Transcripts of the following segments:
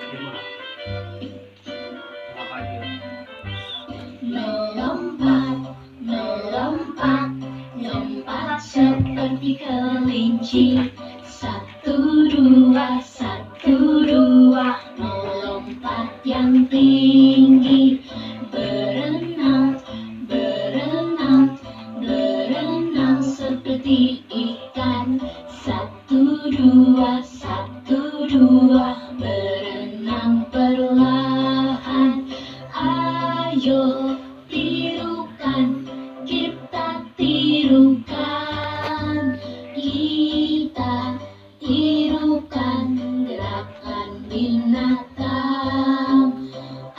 Gimana? Makanya. Melompat, melompat, lompat seperti kelinci. Satu, dua, melompat yang tinggi. Berenang, berenang, berenang seperti ikan. Satu, dua, berenang perlahan. Ayo tirukan, kita tirukan. Kita tirukan gerakan binatang.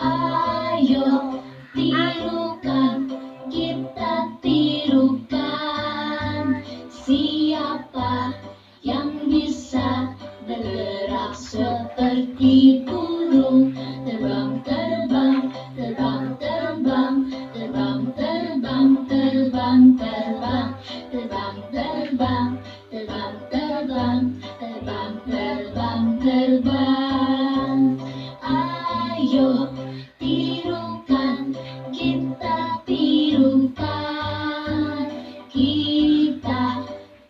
Ayo tirukan, kita tirukan. Siapa yang bisa bergerak seperti burung? Terbang, terbang, terbang, terbang, terbang, terbang, terbang, terbang, terbang, terbang, terbang, terbang, terbang, terbang, terbang. Ayo tirukan, kita tirukan. Kita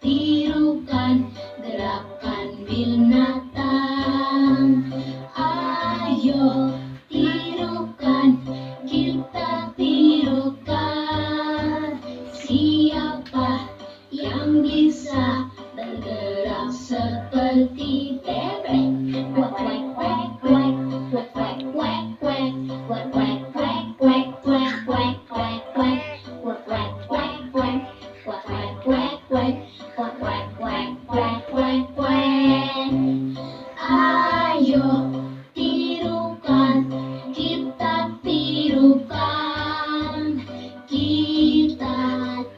tirukan gerakan binatang. Ayo tirukan, kita tirukan. Siapa yang bisa bergerak seperti bebek? Quack quack quack quack, quack quack quack quack, quack quack quack quack, quack quack quack quack, quack quack quack quack, quack quack quack quack, quack quack quack quack quack quack. Ayo tirukan, kita tirukan. Kita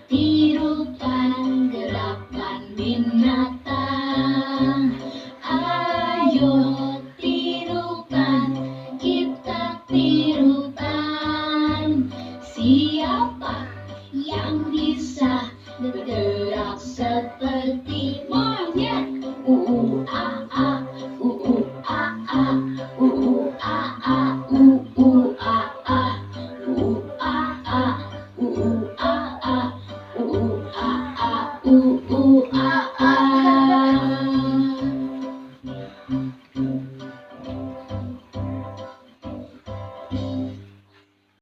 tirukan gerakan binatang. Ayo tirukan, kita tirukan. Siapa yang bisa bergerak seperti monyet? Ah ah